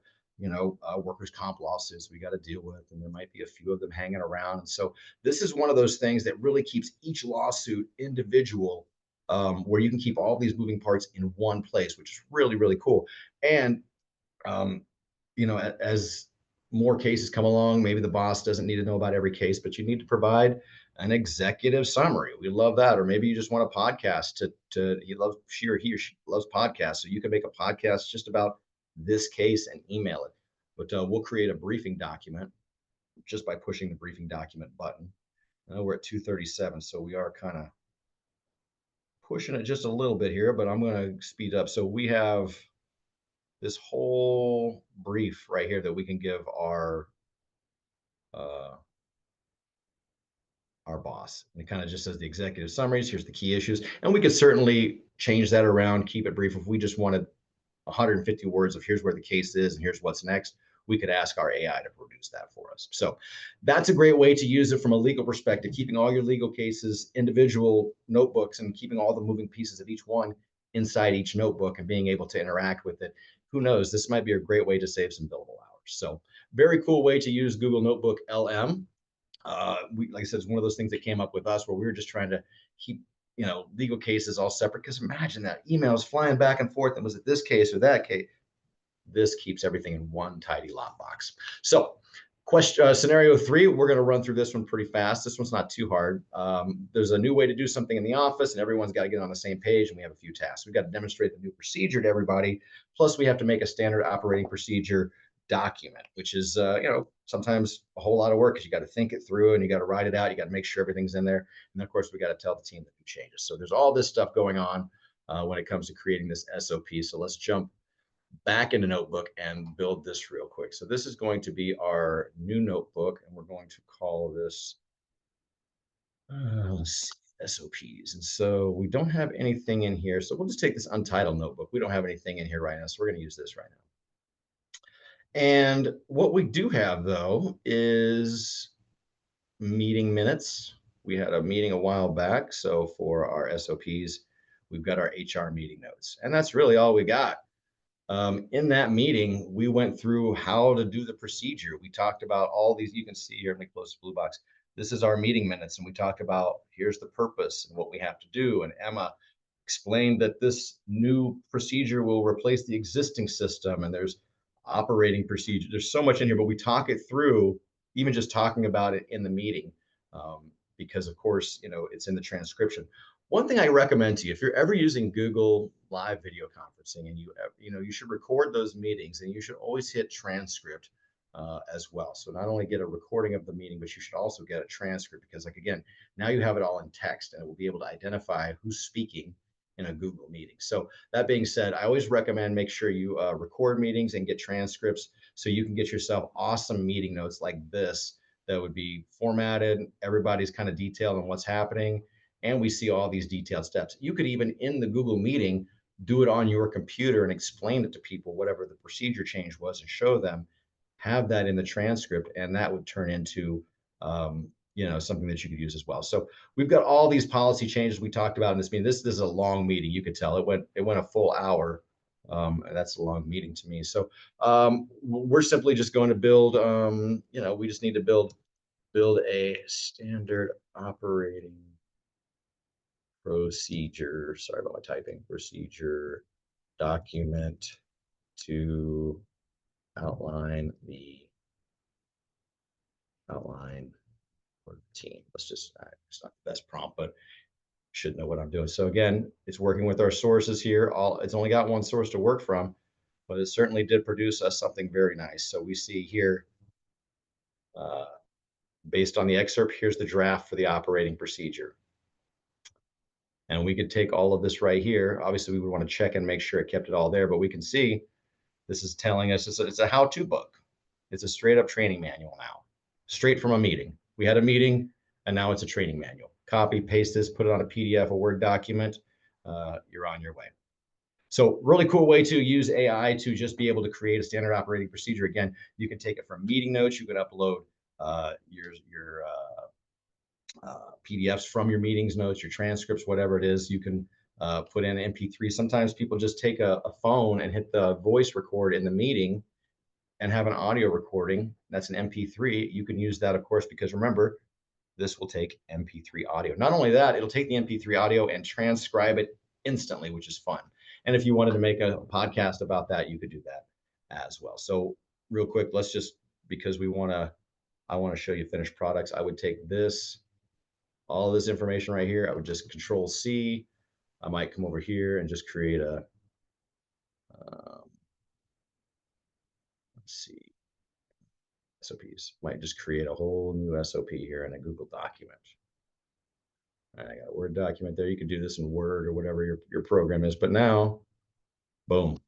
workers' comp lawsuits we got to deal with, and there might be a few of them hanging around. And so this is one of those things that really keeps each lawsuit individual, where you can keep all these moving parts in one place, which is really, really cool. And, as more cases come along, maybe the boss doesn't need to know about every case, but you need to provide an executive summary. We love that. Or maybe you just want a podcast he or she loves podcasts. So you can make a podcast just about this case and email it. But we'll create a briefing document just by pushing the briefing document button. We're at 2:37, so we are kind of pushing it just a little bit here, but I'm going to speed up. So we have this whole brief right here that we can give our boss. And it kind of just says the executive summaries. Here's the key issues. And we could certainly change that around, keep it brief. If we just wanted 150 words of here's where the case is and here's what's next, we could ask our AI to produce that for us. So that's a great way to use it from a legal perspective, keeping all your legal cases, individual notebooks, and keeping all the moving pieces of each one inside each notebook and being able to interact with it. Who knows? This might be a great way to save some billable hours. So very cool way to use Google Notebook LM. Like I said, it's one of those things that came up with us where we were just trying to keep legal cases all separate, because imagine that, emails flying back and forth, and was it this case or that case? This keeps everything in one tidy lockbox. So scenario 3, we're going to run through this one pretty fast. This one's not too hard. There's a new way to do something in the office, and everyone's got to get on the same page, and we have a few tasks. We've got to demonstrate the new procedure to everybody. Plus we have to make a standard operating procedure document, which is sometimes a whole lot of work, because you got to think it through and you got to write it out. You got to make sure everything's in there. And then of course we got to tell the team the new changes. So there's all this stuff going on when it comes to creating this SOP. So let's jump back into Notebook and build this real quick. So this is going to be our new notebook, and we're going to call this SOPs. And so we don't have anything in here. So we'll just take this untitled notebook. We don't have anything in here right now, so we're going to use this right now. And what we do have, though, is meeting minutes. We had a meeting a while back. So for our SOPs, we've got our HR meeting notes. And that's really all we got. In that meeting, we went through how to do the procedure. We talked about all these. You can see here, let me close the blue box. This is our meeting minutes. And we talked about here's the purpose and what we have to do. And Emma explained that this new procedure will replace the existing system. And there's operating procedure. There's so much in here, but we talk it through, even just talking about it in the meeting, because of course, it's in the transcription. One thing I recommend to you, if you're ever using Google Live video conferencing, and you should record those meetings, and you should always hit transcript as well. So not only get a recording of the meeting, but you should also get a transcript, because again, now you have it all in text, and it will be able to identify who's speaking in a Google meeting. So that being said, I always recommend make sure you record meetings and get transcripts, so you can get yourself awesome meeting notes like this that would be formatted. Everybody's kind of detailed on what's happening, and we see all these detailed steps. You could even in the Google meeting do it on your computer and explain it to people, whatever the procedure change was, and show them, have that in the transcript, and that would turn into something that you could use as well. So we've got all these policy changes we talked about in this meeting. This is a long meeting. You could tell it went a full hour That's a long meeting to me. So we're simply just going to build, we just need to build a standard operating procedure. Sorry about my typing. Procedure document to outline for the team. Let's just, it's not the best prompt, but should know what I'm doing. So again, it's working with our sources here. It's only got one source to work from, but it certainly did produce us something very nice. So we see here, based on the excerpt, here's the draft for the operating procedure. And we could take all of this right here. Obviously, we would want to check and make sure it kept it all there, but we can see this is telling us it's a how-to book. It's a straight up training manual now, straight from a meeting. We had a meeting and now it's a training manual. Copy, paste this, put it on a PDF, a Word document, you're on your way. So really cool way to use AI to just be able to create a standard operating procedure. Again, you can take it from meeting notes. You can upload your PDFs from your meetings notes, your transcripts, whatever it is. You can put in MP3. Sometimes people just take a phone and hit the voice record in the meeting and have an audio recording. That's an MP3. You can use that, of course, because remember, this will take MP3 audio. Not only that, it'll take the MP3 audio and transcribe it instantly, which is fun. And if you wanted to make a podcast about that, you could do that as well. So real quick, let's just, because I want to show you finished products. I would take this, all of this information right here. I would just Control C. I might come over here and just create a, let's see, SOPs. Might just create a whole new SOP here in a Google document. I got a Word document there. You could do this in Word or whatever your program is. But now, boom,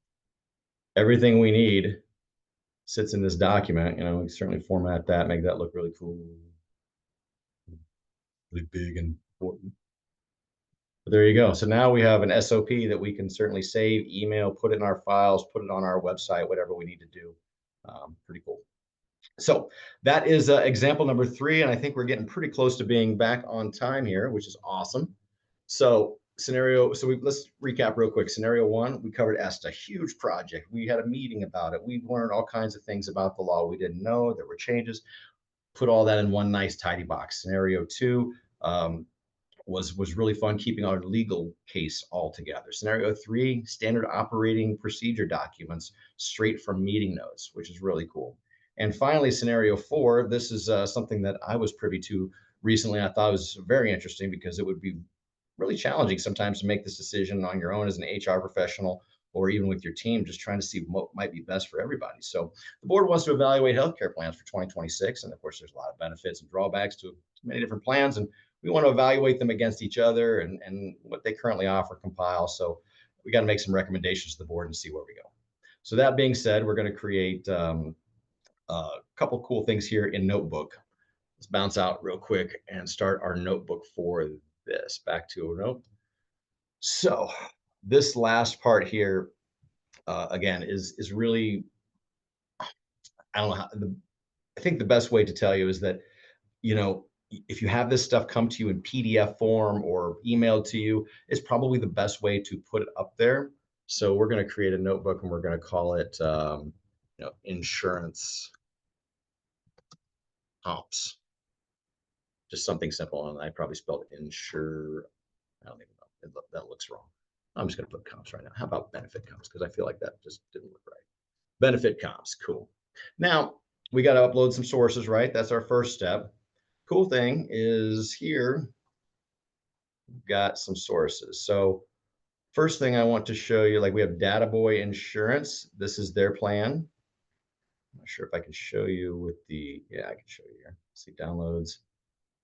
everything we need sits in this document. We can certainly format that, make that look really cool, really big and important. But there you go. So now we have an SOP that we can certainly save, email, put it in our files, put it on our website, whatever we need to do. Pretty cool. So that is example number 3. And I think we're getting pretty close to being back on time here, which is awesome. So let's recap real quick. Scenario 1, we covered ESTA, huge project. We had a meeting about it. We learned all kinds of things about the law we didn't know. There were changes. Put all that in one nice tidy box. Scenario 2 was really fun, keeping our legal case all together. Scenario 3, standard operating procedure documents straight from meeting notes, which is really cool. And finally, scenario 4, this is something that I was privy to recently. I thought it was very interesting because it would be really challenging sometimes to make this decision on your own as an HR professional or even with your team, just trying to see what might be best for everybody. So the board wants to evaluate healthcare plans for 2026. And of course, there's a lot of benefits and drawbacks to many different plans. And we want to evaluate them against each other and what they currently offer, compile. So we got to make some recommendations to the board and see where we go. So that being said, we're going to create a couple cool things here in Notebook. Let's bounce out real quick and start our notebook for this. Back to a note. So this last part here, again, is really, I don't know how, I think the best way to tell you is that, if you have this stuff come to you in PDF form or emailed to you, it's probably the best way to put it up there. So we're going to create a notebook and we're going to call it, insurance comps. Just something simple. And I probably spelled insure. I don't even know. That looks wrong. I'm just going to put comps right now. How about benefit comps? Because I feel like that just didn't look right. Benefit comps. Cool. Now we got to upload some sources, right? That's our first step. Cool thing is here, we've got some sources. So first thing I want to show you, like we have Data Boy Insurance. This is their plan. I'm not sure if I can show you with yeah, I can show you here. Let's see, downloads.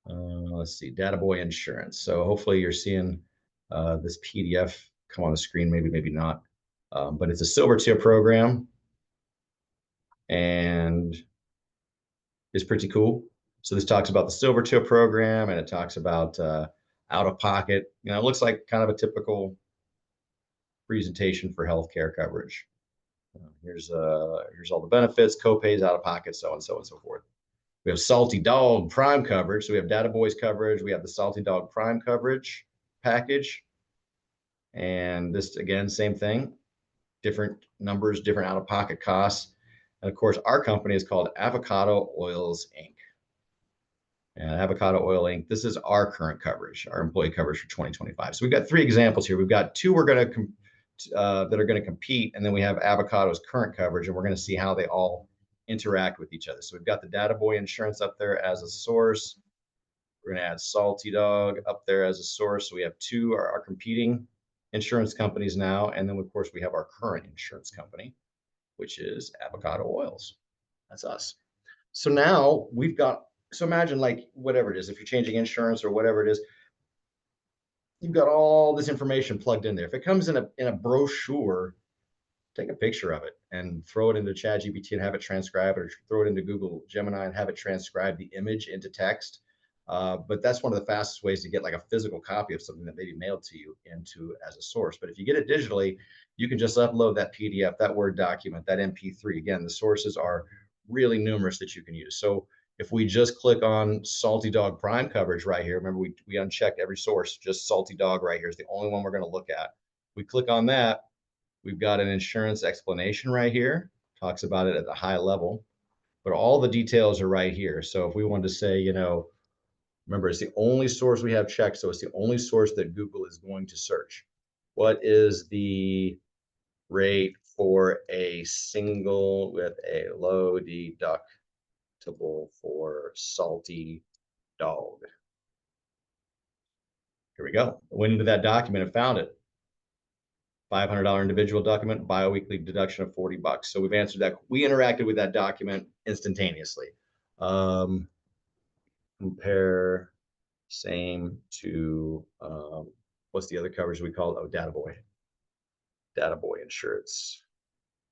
Let's see, Data Boy Insurance. So hopefully you're seeing this PDF come on the screen, maybe not. But it's a silver tier program and it's pretty cool. So this talks about the silver tier program and it talks about out of pocket. It looks like kind of a typical presentation for healthcare coverage. Here's all the benefits, co-pays, out of pocket, so on and so on and so forth. We have Salty Dog Prime coverage. So we have Data Boys coverage. We have the Salty Dog Prime coverage package. And this, again, same thing. different numbers, different out-of-pocket costs. And of course, our company is called Avocado Oils Inc. And Avocado Oil Inc. This is our current coverage, our employee coverage for 2025. So we've got 3 examples here. We've got 2 we're going to that are going to compete, and then we have Avocado's current coverage, and we're going to see how they all interact with each other. So we've got the Data Boy Insurance up there as a source. We're going to add Salty Dog up there as a source. So we have 2 our competing insurance companies now, and then of course we have our current insurance company, which is Avocado Oils. That's us. So now we've got, so imagine like whatever it is, if you're changing insurance or whatever it is, you've got all this information plugged in there. If it comes in a brochure, take a picture of it and throw it into ChatGPT and have it transcribe it, or throw it into Google Gemini and have it transcribe the image into text. But that's one of the fastest ways to get like a physical copy of something that may be mailed to you into as a source. But if you get it digitally, you can just upload that PDF, that Word document, that MP3. Again, the sources are really numerous that you can use. So if we just click on Salty Dog Prime coverage right here, remember we unchecked every source, just Salty Dog right here is the only one we're going to look at. We click on that, we've got an insurance explanation right here, talks about it at the high level, but all the details are right here. So if we wanted to say, remember, it's the only source we have checked, so it's the only source that Google is going to search. What is the rate for a single with a low deductible for Salty Dog? Here we go. Went into that document and found it. $500 individual document, bi-weekly deduction of $40. So we've answered that. We interacted with that document instantaneously. Compare same to, what's the other coverage we call it? Oh, Data Boy Insurance.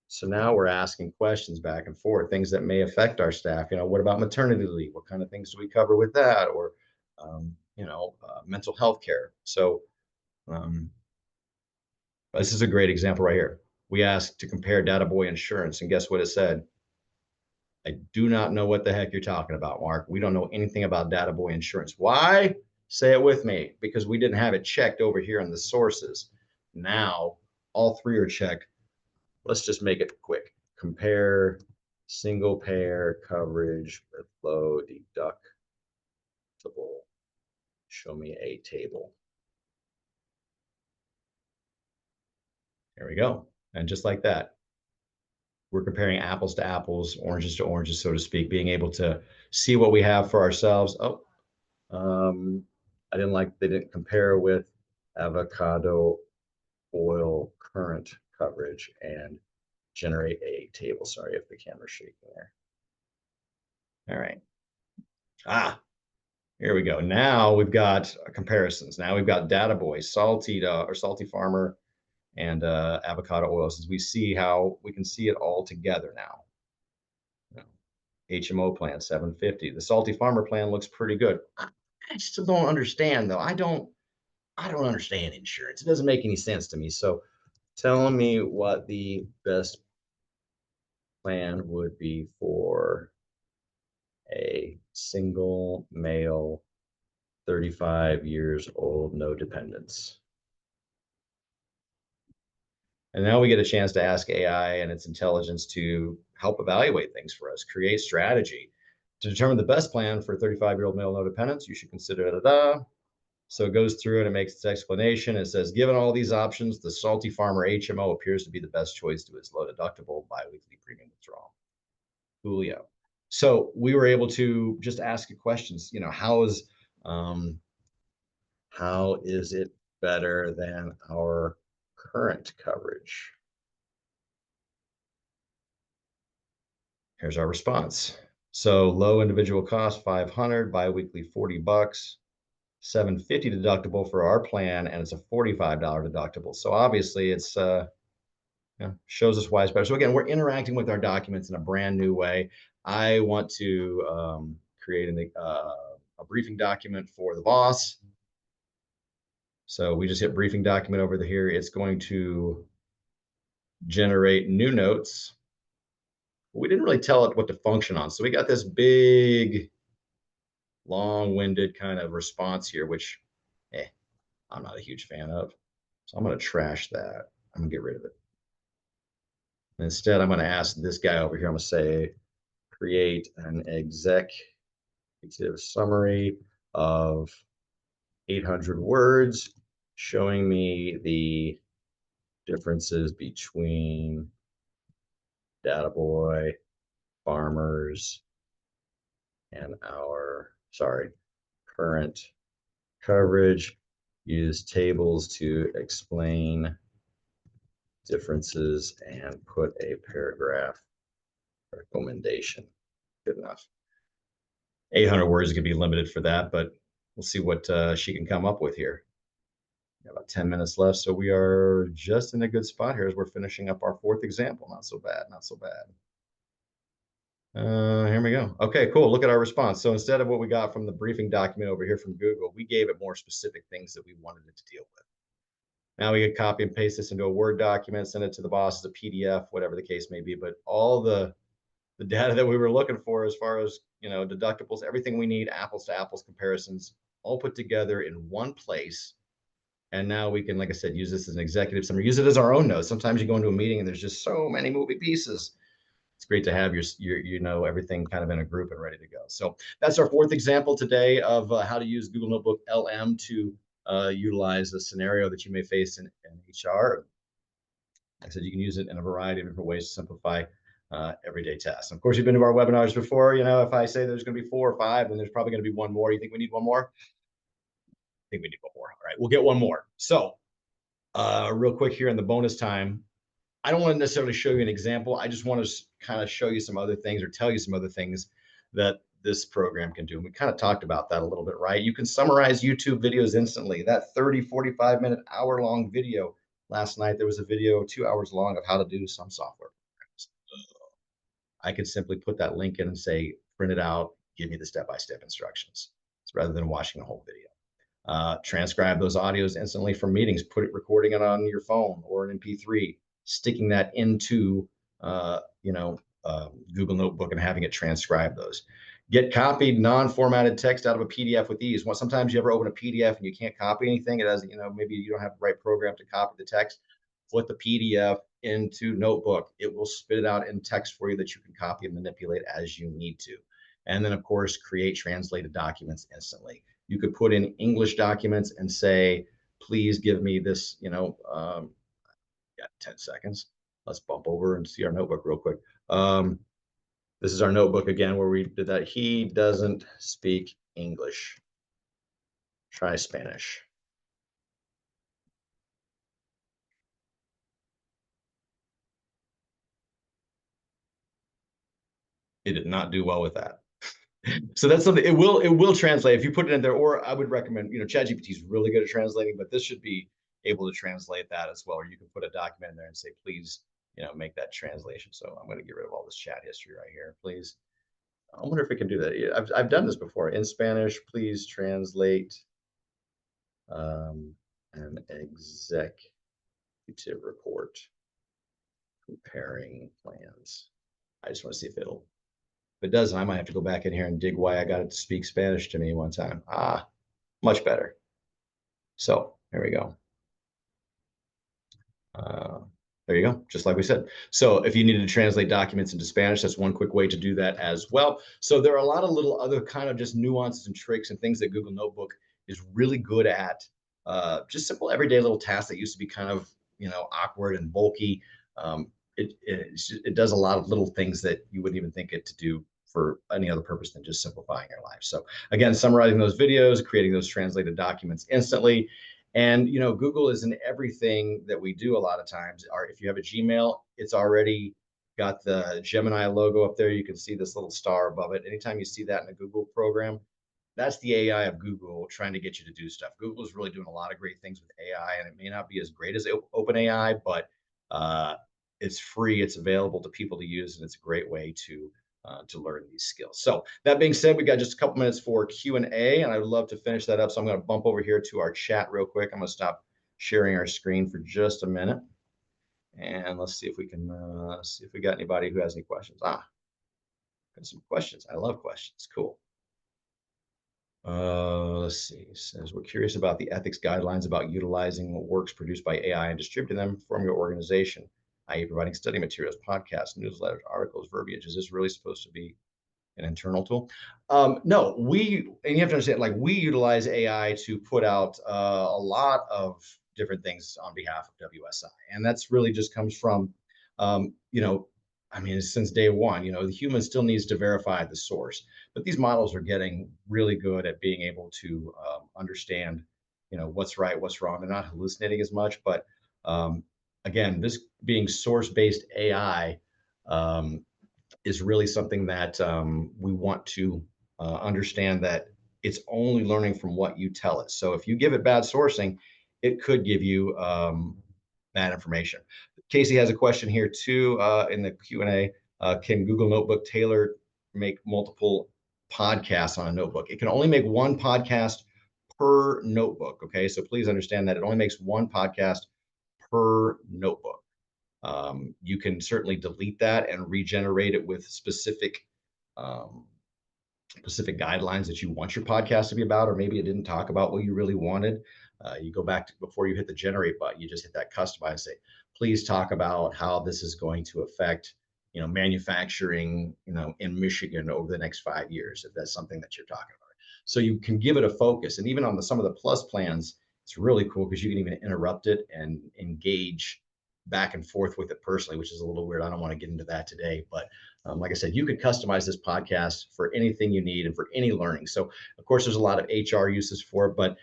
So now we're asking questions back and forth, things that may affect our staff. What about maternity leave? What kind of things do we cover with that? Or, mental health care. So this is a great example right here. We asked to compare Data Boy Insurance, and guess what it said? I do not know what the heck you're talking about, Mark. We don't know anything about Data Boy Insurance. Why? Say it with me. Because we didn't have it checked over here in the sources. Now, all 3 are checked. Let's just make it quick. Compare single payer coverage with low deductible. Show me a table. There we go. And just like that, we're comparing apples to apples, oranges to oranges, so to speak, being able to see what we have for ourselves. Oh, I didn't like, they didn't compare with Avocado Oil current coverage and generate a table. Sorry if the camera's shaking there. All right. Here we go. Now we've got comparisons. Now we've got Data Boy, Salty Farmer, and Avocado Oils. As we see how we can see it all together now. HMO plan, $750. The Salty Farmer plan looks pretty good. I still don't understand though. I don't understand insurance. It doesn't make any sense to me. So tell me what the best plan would be for a single male, 35 years old, no dependents. And now we get a chance to ask AI and its intelligence to help evaluate things for us, create strategy. To determine the best plan for 35-year-old male no dependents, you should consider da-da-da. So it goes through and it makes its explanation. It says, given all these options, the Salty Farmer HMO appears to be the best choice to its low deductible biweekly premium withdrawal. Julio. So we were able to just ask questions, how is it better than our current coverage? Here's our response. So low individual cost, 500, biweekly $40, $750 deductible for our plan, and it's a $45 deductible. So obviously it's shows us why it's better. So again, we're interacting with our documents in a brand new way. I want to create a briefing document for the boss. So we just hit briefing document over here. It's going to generate new notes. We didn't really tell it what to function on. So we got this big, long-winded kind of response here, which I'm not a huge fan of. So I'm going to trash that. I'm going to get rid of it. Instead, I'm going to ask this guy over here, I'm going to say, create an executive summary of 800 words showing me the differences between data boy, farmers, and our, current coverage. Use tables to explain differences and put a paragraph recommendation. Good enough. 800 words can be limited for that, but we'll see what she can come up with here. About 10 minutes left, so we are just in a good spot here as we're finishing up our fourth example. Not so bad, not so bad. Here we go. Okay, cool. Look at our response. So instead of what we got from the briefing document over here from Google, we gave it more specific things that we wanted it to deal with. Now we could copy and paste this into a Word document, send it to the boss as a PDF, whatever the case may be. But all the data that we were looking for, as far as, deductibles, everything we need, apples to apples comparisons, all put together in one place. And now we can, like I said, use this as an executive summary, use it as our own notes. Sometimes you go into a meeting and there's just so many moving pieces. It's great to have your everything kind of in a group and ready to go. So that's our fourth example today of how to use Google Notebook LM to utilize a scenario that you may face in HR. Like I said, you can use it in a variety of different ways to simplify everyday tasks. Of course, you've been to our webinars before. If I say there's going to be 4 or 5, then there's probably going to be one more. You think we need one more? I think we need one more. All right, we'll get one more. So real quick here in the bonus time, I don't want to necessarily show you an example. I just want to kind of show you some other things or tell you some other things that this program can do. And we kind of talked about that a little bit, right? You can summarize YouTube videos instantly. That 30, 45-minute, hour-long video. Last night, there was a video 2 hours long of how to do some software programs. I could simply put that link in and say, print it out, give me the step-by-step instructions, rather than watching a whole video. Transcribe those audios instantly from meetings, recording it on your phone or an MP3, sticking that into Google Notebook and having it transcribe those. Get copied non-formatted text out of a PDF with ease. Sometimes you ever open a PDF and you can't copy anything. It has, maybe you don't have the right program to copy the text. Put the PDF into Notebook. It will spit it out in text for you that you can copy and manipulate as you need to. And then, of course, create translated documents instantly. You could put in English documents and say, please give me this, 10 seconds. Let's bump over and see our notebook real quick. This is our notebook again, where we did that. He doesn't speak English. Try Spanish. It did not do well with that. So that's something it will translate if you put it in there, or I would recommend, ChatGPT is really good at translating, but this should be able to translate that as well. Or you can put a document in there and say, please, make that translation. So I'm going to get rid of all this chat history right here, please. I wonder if we can do that. I've done this before in Spanish. Please translate an executive report comparing plans. I just want to see if it doesn't, I might have to go back in here and dig why I got it to speak Spanish to me one time. Much better. So here we go. There you go, just like we said. So if you needed to translate documents into Spanish, that's one quick way to do that as well. So there are a lot of little other kind of just nuances and tricks and things that Google Notebook is really good at. Just simple everyday little tasks that used to be kind of, awkward and bulky. It does a lot of little things that you wouldn't even think it to do for any other purpose than just simplifying your life. So again, summarizing those videos, creating those translated documents instantly. And, Google is in everything that we do a lot of times. If you have a Gmail, it's already got the Gemini logo up there. You can see this little star above it. Anytime you see that in a Google program, that's the AI of Google trying to get you to do stuff. Google is really doing a lot of great things with AI, and it may not be as great as OpenAI, but it's free, it's available to people to use, and it's a great way to learn these skills. So that being said, we got just a couple minutes for Q&A, and I would love to finish that up. So I'm going to bump over here to our chat real quick. I'm going to stop sharing our screen for just a minute, and let's see if we can see if we got anybody who has any questions. Got some questions. I love questions. Cool. Let's see. It says we're curious about the ethics guidelines about utilizing works produced by AI and distributing them from your organization. i.e. providing study materials, podcasts, newsletters, articles, verbiage. Is this really supposed to be an internal tool? No, and you have to understand, like, we utilize AI to put out a lot of different things on behalf of WSI. And that's really just comes from, you know, I mean, since day one, the human still needs to verify the source, but these models are getting really good at being able to understand, what's right, what's wrong. They're not hallucinating as much, but um, again, this being source-based AI, is really something that we want to understand, that it's only learning from what you tell it. So if you give it bad sourcing, it could give you bad information. Casey has a question here too in the Q&A. Can Google Notebook tailor make multiple podcasts on a notebook? It can only make one podcast per notebook. Okay, so please understand that it only makes one podcast per notebook. You can certainly delete that and regenerate it with um, specific guidelines that you want your podcast to be about, or maybe it didn't talk about what you really wanted. You go back to before you hit the generate button, you just hit that customize and say, please talk about how this is going to affect, manufacturing, in Michigan over the next 5 years, if that's something that you're talking about. So you can give it a focus. And even on some of the plus plans, it's really cool because you can even interrupt it and engage back and forth with it personally, which is a little weird. I don't want to get into that today, but like I said, you could customize this podcast for anything you need and for any learning. So, of course, there's a lot of HR uses for it, but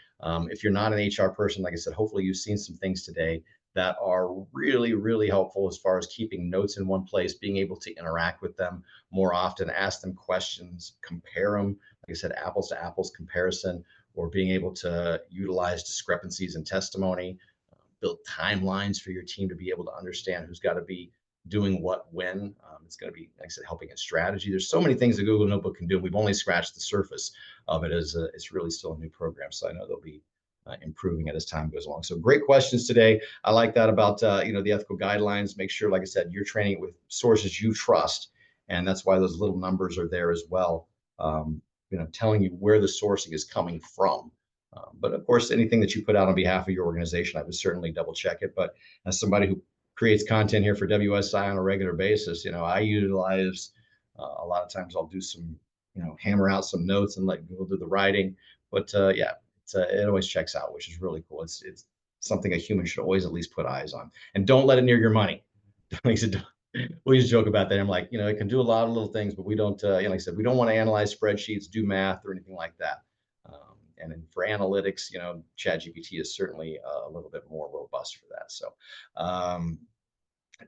if you're not an HR person, like I said, hopefully you've seen some things today that are really, really helpful as far as keeping notes in one place, being able to interact with them more often, ask them questions, compare them, like I said, apples to apples comparison, or being able to utilize discrepancies in testimony, build timelines for your team to be able to understand who's got to be doing what when. It's going to be, like I said, helping in strategy. There's so many things that Google Notebook can do. We've only scratched the surface of it, as it's really still a new program. So I know they'll be improving it as time goes along. So great questions today. I like that about the ethical guidelines. Make sure, like I said, you're training it with sources you trust, and that's why those little numbers are there as well. Telling you where the sourcing is coming from. But of course, anything that you put out on behalf of your organization, I would certainly double check it. But as somebody who creates content here for WSI on a regular basis, I utilize a lot of times I'll do some, hammer out some notes and let Google do the writing. But yeah, it always checks out, which is really cool. It's something a human should always at least put eyes on, and don't let it near your money. Like I said, we used to joke about that. I'm like, it can do a lot of little things, but we don't, like I said, we don't want to analyze spreadsheets, do math, or anything like that. And then for analytics, ChatGPT is certainly a little bit more robust for that. So,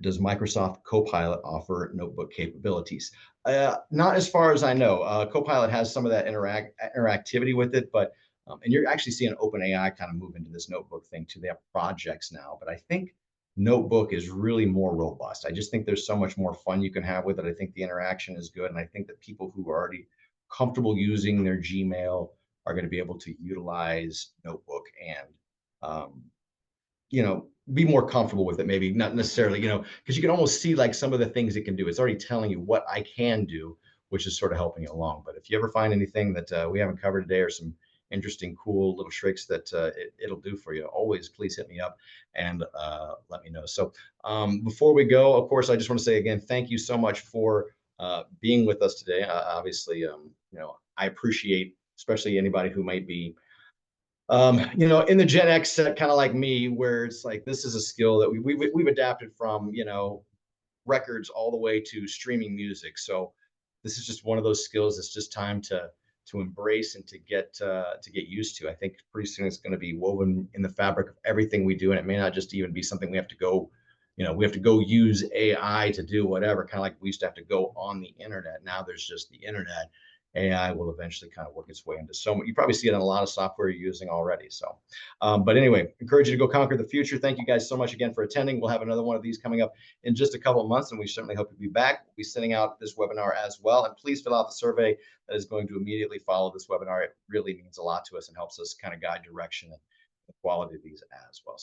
does Microsoft Copilot offer notebook capabilities? Not as far as I know. Copilot has some of that interactivity with it, but and you're actually seeing OpenAI kind of move into this notebook thing too. They have projects now, but I think notebook is really more robust. I just think there's so much more fun you can have with it. I think the interaction is good, and I think that people who are already comfortable using their Gmail are going to be able to utilize notebook and be more comfortable with it. Maybe not necessarily, because you can almost see like some of the things it can do. It's already telling you what I can do, which is sort of helping you along. But if you ever find anything that we haven't covered today, or some interesting, cool little tricks that it'll do for you, always please hit me up and let me know. So before we go, of course, I just want to say again, thank you so much for being with us today. Obviously, I appreciate, especially anybody who might be in the Gen X set, kind of like me, where it's like, this is a skill that we've adapted from, records all the way to streaming music. So this is just one of those skills that's just time to embrace and to get used to. I think pretty soon it's going to be woven in the fabric of everything we do, and it may not just even be something we have to go, we have to go use AI to do whatever. Kind of like we used to have to go on the internet. Now there's just the internet. AI will eventually kind of work its way into so much. You probably see it in a lot of software you're using already. So, but anyway, encourage you to go conquer the future. Thank you guys so much again for attending. We'll have another one of these coming up in just a couple of months, and we certainly hope to be back. We'll be sending out this webinar as well. And please fill out the survey that is going to immediately follow this webinar. It really means a lot to us and helps us kind of guide direction and the quality of these as well.